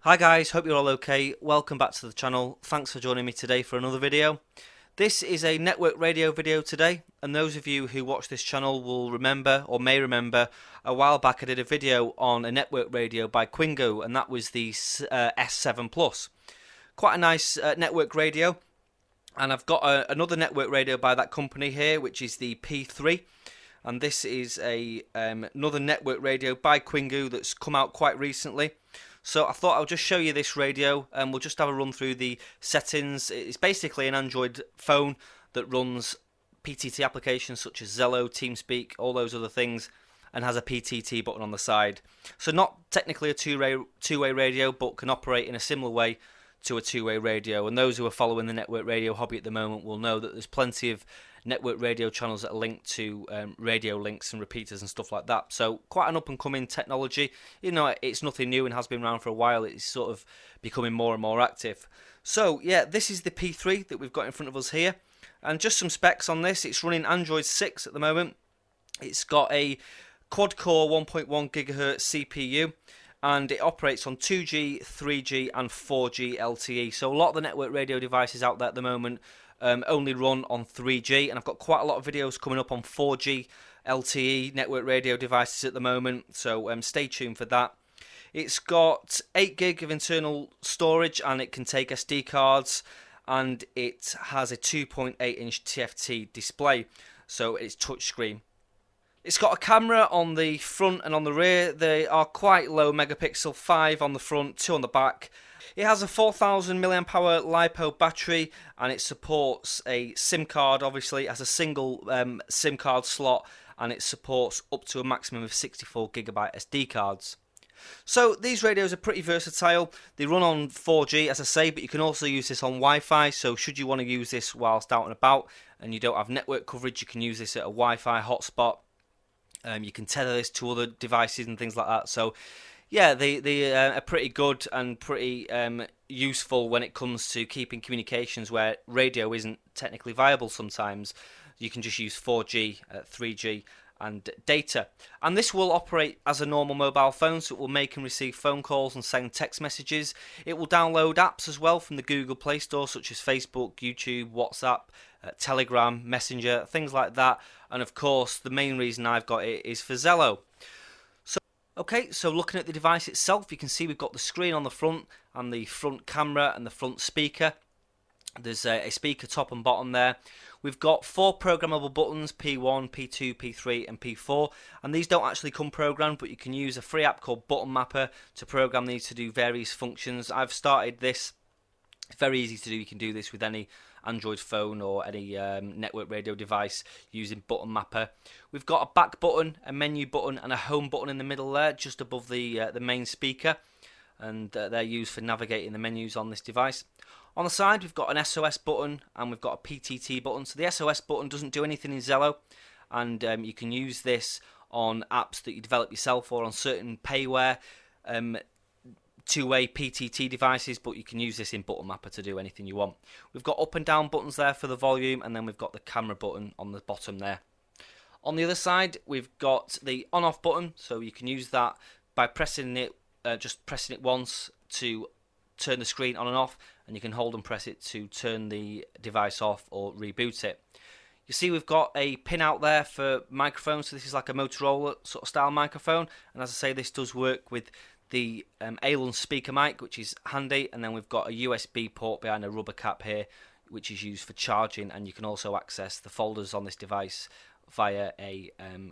Hi guys, hope you're all okay. Welcome back to the channel. Thanks for joining me today for another video. This is a network radio video today, and those of you who watch this channel will remember, or may remember, a while back I did a video on a network radio by Qingoo, and that was the S7 Plus. Quite a nice network radio, and I've got another network radio by that company here, which is the P3. And this is another network radio by Quingo that's come out quite recently. So I thought I'll just show you this radio and we'll just have a run through the settings. It's basically an Android phone that runs PTT applications such as Zello, TeamSpeak, all those other things, and has a PTT button on the side. So not technically a two-way radio, but can operate in a similar way to a two-way radio. And those who are following the network radio hobby at the moment will know that there's plenty of network radio channels that are linked to radio links and repeaters and stuff like that. So quite an up and coming technology. You know, it's nothing new and has been around for a while. It's sort of becoming more and more active. So yeah, this is the P3 that we've got in front of us here, and just some specs on this. It's running Android 6 at the moment. It's got a quad core 1.1 gigahertz CPU, and it operates on 2G, 3G and 4G LTE. So a lot of the network radio devices out there at the moment only run on 3G, and I've got quite a lot of videos coming up on 4G LTE network radio devices at the moment, so stay tuned for that. It's got 8 gig of internal storage, and it can take SD cards, and it has a 2.8 inch TFT display, so it's touchscreen. It's got a camera on the front and on the rear. They are quite low megapixel, 5 on the front, 2 on the back. It has a 4000 mAh LiPo battery, and it supports a SIM card. Obviously it has a single SIM card slot, and it supports up to a maximum of 64GB SD cards. So these radios are pretty versatile. They run on 4G, as I say, but you can also use this on Wi-Fi. So should you want to use this whilst out and about and you don't have network coverage, you can use this at a Wi-Fi hotspot. You can tether this to other devices and things like that. So yeah, they are pretty good and pretty useful when it comes to keeping communications where radio isn't technically viable sometimes. You can just use 4G, 3G and data. And this will operate as a normal mobile phone, so it will make and receive phone calls and send text messages. It will download apps as well from the Google Play Store, such as Facebook, YouTube, WhatsApp, Telegram, Messenger, things like that. And of course, the main reason I've got it is for Zello. Okay, so looking at the device itself, you can see we've got the screen on the front and the front camera and the front speaker. There's a speaker top and bottom there. We've got 4 programmable buttons, P1, P2, P3 and P4, and these don't actually come programmed, but you can use a free app called Button Mapper to program these to do various functions. I've started this. It's very easy to do. You can do this with any Android phone or any network radio device using Button Mapper. We've got a back button, a menu button and a home button in the middle there, just above the main speaker, and they're used for navigating the menus on this device. On the side we've got an SOS button and we've got a PTT button. So the SOS button doesn't do anything in Zello, and you can use this on apps that you develop yourself or on certain payware two-way PTT devices, but you can use this in Button Mapper to do anything you want. We've got up and down buttons there for the volume, and then we've got the camera button on the bottom there. On the other side we've got the on-off button, so you can use that by pressing it, just pressing it once to turn the screen on and off, and you can hold and press it to turn the device off or reboot it. You see we've got a pin out there for microphones, so this is like a Motorola sort of style microphone, and as I say, this does work with the Allen speaker mic, which is handy, and then we've got a USB port behind a rubber cap here, which is used for charging, and you can also access the folders on this device via a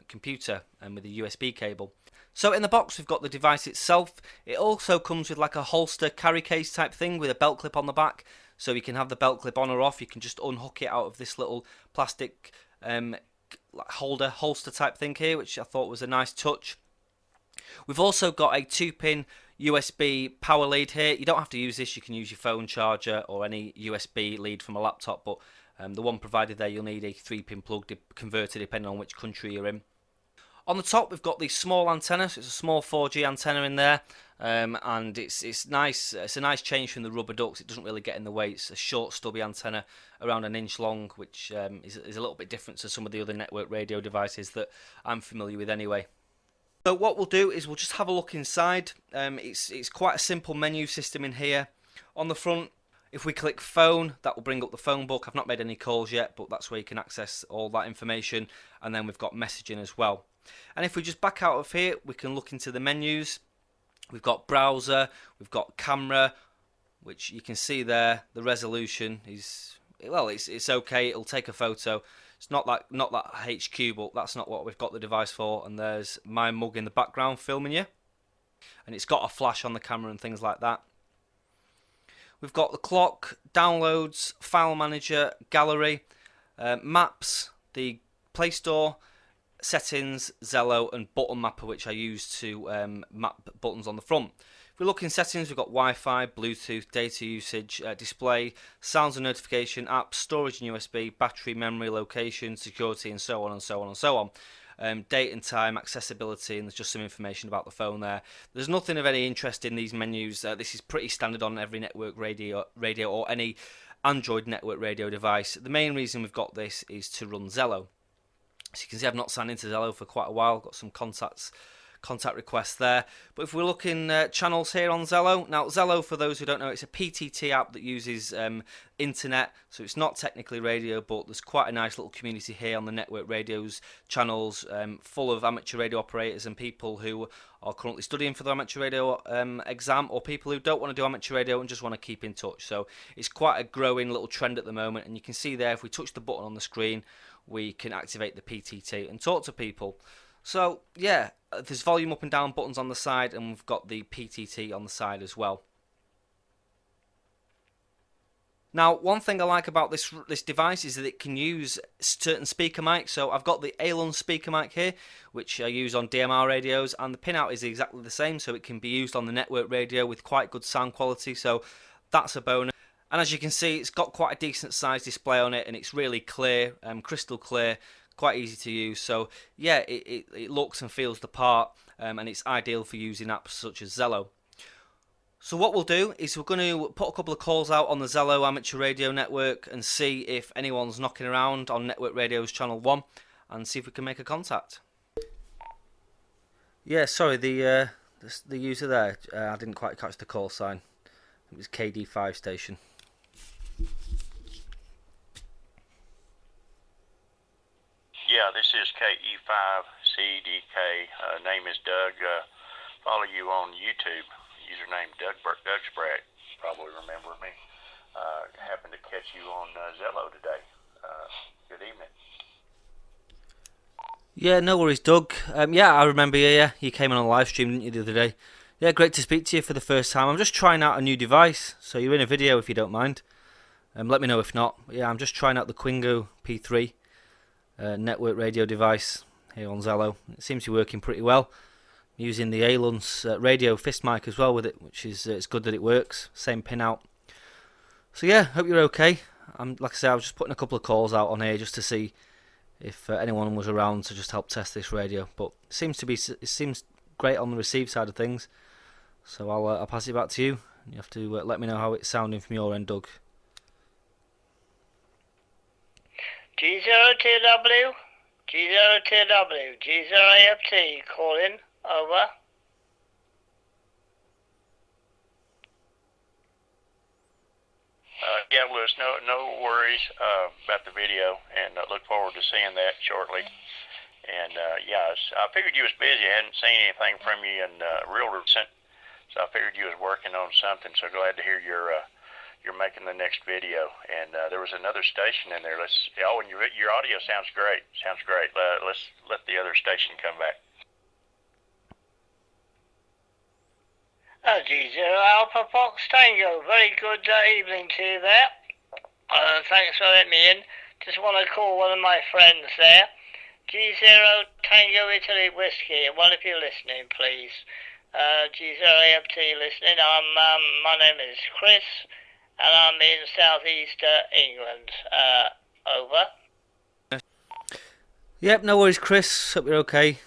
computer and with a USB cable. So in the box we've got the device itself. It also comes with like a holster carry case type thing with a belt clip on the back, so you can have the belt clip on or off. You can just unhook it out of this little plastic holster type thing here, which I thought was a nice touch. We've also got a 2-pin USB power lead here. You don't have to use this, you can use your phone charger or any USB lead from a laptop, but the one provided there, you'll need a 3-pin plug converter depending on which country you're in. On the top we've got the small antenna, so it's a small 4G antenna in there, and it's nice. It's a nice change from the rubber ducks. It doesn't really get in the way. It's a short stubby antenna around an inch long, which is a little bit different to some of the other network radio devices that I'm familiar with anyway. So what we'll do is we'll just have a look inside. It's quite a simple menu system in here. On the front, if we click phone, that will bring up the phone book. I've not made any calls yet, but that's where you can access all that information. And then we've got messaging as well. And if we just back out of here, we can look into the menus. We've got browser, we've got camera, which you can see there. The resolution is, well, it's okay. It'll take a photo. It's not that HQ, but that's not what we've got the device for. And there's my mug in the background filming you. And it's got a flash on the camera and things like that. We've got the clock, downloads, file manager, gallery, maps, the Play Store, settings, Zello, and button mapper, which I use to map buttons on the front. If we look in settings, we've got Wi-Fi, Bluetooth, data usage, display, sounds and notification, apps, storage and USB, battery, memory, location, security, and so on and so on and so on. Date and time, accessibility, and there's just some information about the phone there. There's nothing of any interest in these menus. This is pretty standard on every network radio or any Android network radio device. The main reason we've got this is to run Zello. So you can see I've not signed into Zello for quite a while. Got some contact requests there. But if we're looking channels here on Zello, now Zello, for those who don't know, it's a PTT app that uses internet, so it's not technically radio, but there's quite a nice little community here on the network radios channels, full of amateur radio operators and people who are currently studying for the amateur radio exam, or people who don't want to do amateur radio and just want to keep in touch. So it's quite a growing little trend at the moment, and you can see there, if we touch the button on the screen, we can activate the PTT and talk to people. So yeah, there's volume up and down buttons on the side, and we've got the PTT on the side as well. Now, one thing I like about this device is that it can use certain speaker mics. So I've got the Alon speaker mic here, which I use on DMR radios, and the pinout is exactly the same, so it can be used on the network radio with quite good sound quality. So that's a bonus. And as you can see, it's got quite a decent sized display on it, and it's really clear, crystal clear, quite easy to use. So yeah, it looks and feels the part, and it's ideal for using apps such as Zello. So what we'll do is we're going to put a couple of calls out on the Zello amateur radio network and see if anyone's knocking around on Network Radio's channel 1, and see if we can make a contact. Yeah, sorry, the user there, I didn't quite catch the call sign. It was KD5 station. Yeah, this is KE5CDK. Name is Doug. Follow you on YouTube. Username Doug Spratt. Probably remember me. Happened to catch you on Zello today. Good evening. Yeah, no worries, Doug. Yeah, I remember you. Yeah, you came on a live stream, didn't you, the other day? Yeah, great to speak to you for the first time. I'm just trying out a new device, so you're in a video if you don't mind. Let me know if not. Yeah, I'm just trying out the Quingo P3 network radio device here on Zello. It seems to be working pretty well. Using the Alon's radio fist mic as well with it, which is it's good that it works. Same pin out. So yeah, hope you're okay. Like I say, I was just putting a couple of calls out on here just to see if anyone was around to just help test this radio. But it seems great on the receive side of things. So I'll pass it back to you. You have to let me know how it's sounding from your end, Doug. G0TW, G0TW, G0AFT calling. Over. Yeah, Lewis, no worries about the video, and I look forward to seeing that shortly. And yeah, I figured you was busy. I hadn't seen anything from you in real recent, so I figured you was working on something. So glad to hear you're making the next video. And there was another station in there. And your audio sounds great. Sounds great. Let's let the other station come back. G0 Alpha Fox Tango, very good evening to you there. Thanks for letting me in. Just want to call one of my friends there. G0 Tango Italy Whiskey, one of you listening, please. G0 AFT listening. My name is Chris, and I'm in southeast England. Over. Yep, no worries, Chris. Hope you're okay.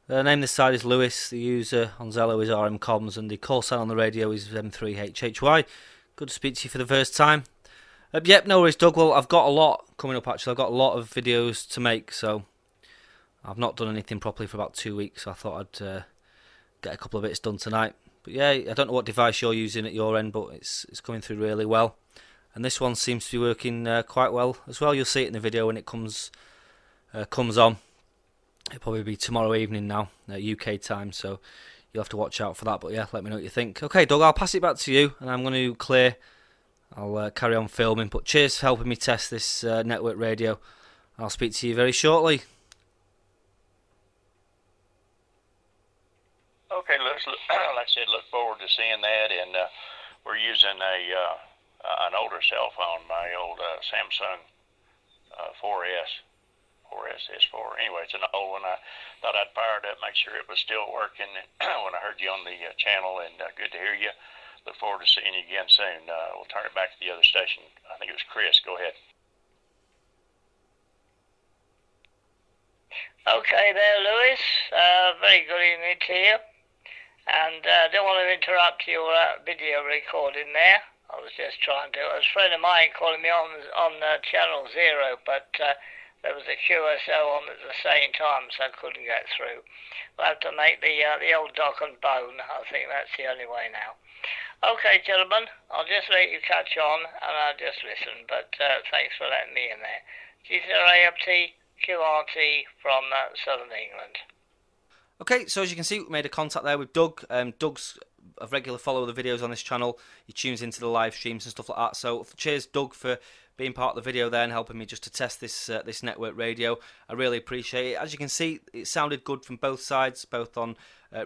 The name this side is Lewis. The user on Zello is RMComms, and the call sign on the radio is M3HHY. Good to speak to you for the first time. Yep, no worries, Doug. Well, I've got a lot coming up, actually. I've got a lot of videos to make, so I've not done anything properly for about 2 weeks, so I thought I'd get a couple of bits done tonight. But yeah, I don't know what device you're using at your end, but it's coming through really well. And this one seems to be working quite well as well. You'll see it in the video when it comes on. It'll probably be tomorrow evening now, UK time, so you'll have to watch out for that. But yeah, let me know what you think. Okay, Doug, I'll pass it back to you, and I'm going to clear. I'll carry on filming. But cheers for helping me test this network radio. I'll speak to you very shortly. Okay, like I said, look forward to seeing that. And we're using an older cell phone, my old Samsung 4S. 4S S4. Anyway, it's an old one. I thought I'd fire it up, make sure it was still working when I heard you on the channel, and good to hear you. Look forward to seeing you again soon. We'll turn it back to the other station. I think it was Chris. Go ahead. Okay there, Lewis. Very good evening to you. And don't want to interrupt your video recording there. I was just trying to. It was a friend of mine calling me on channel 0, but there was a QSO on at the same time, so I couldn't get through. We'll have to make the old dock and bone. I think that's the only way now. Okay, gentlemen, I'll just let you catch on, and I'll just listen, but thanks for letting me in there. G0AFT QRT from Southern England. Okay, so as you can see, we made a contact there with Doug. Doug's a regular follower of the videos on this channel. He tunes into the live streams and stuff like that. So cheers, Doug, for being part of the video there and helping me just to test this this network radio. I really appreciate it. As you can see, it sounded good from both sides, both on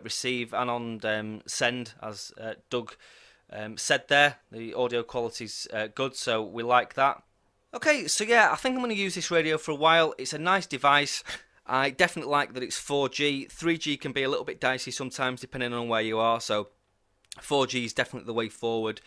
receive and on send, as Doug said there. The audio quality's good, so we like that. Okay, so yeah, I think I'm going to use this radio for a while. It's a nice device. I definitely like that it's 4G. 3G can be a little bit dicey sometimes depending on where you are, so 4G is definitely the way forward.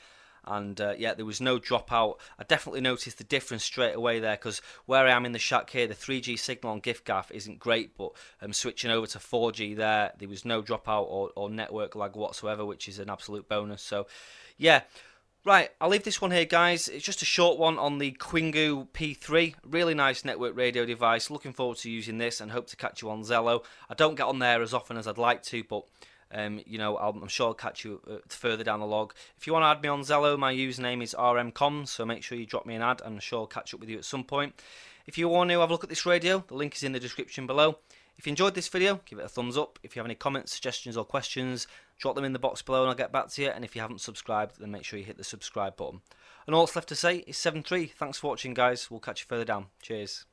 And yeah, there was no dropout. I definitely noticed the difference straight away there, because where I am in the shack here, the 3G signal on giffgaff isn't great, but switching over to 4G there was no dropout or network lag whatsoever, which is an absolute bonus. So yeah, right, I'll leave this one here, guys. It's just a short one on the Quingo P3. Really nice network radio device. Looking forward to using this and hope to catch you on Zello. I don't get on there as often as I'd like to, but you know, I'm sure I'll catch you further down the log. If you want to add me on Zello, my username is RMComms, so make sure you drop me an ad, and I'm sure I'll catch up with you at some point. If you want to have a look at this radio, the link is in the description below. If you enjoyed this video, give it a thumbs up. If you have any comments, suggestions or questions, drop them in the box below and I'll get back to you. And if you haven't subscribed, then make sure you hit the subscribe button. And all that's left to say is 7-3. Thanks for watching, guys. We'll catch you further down. Cheers.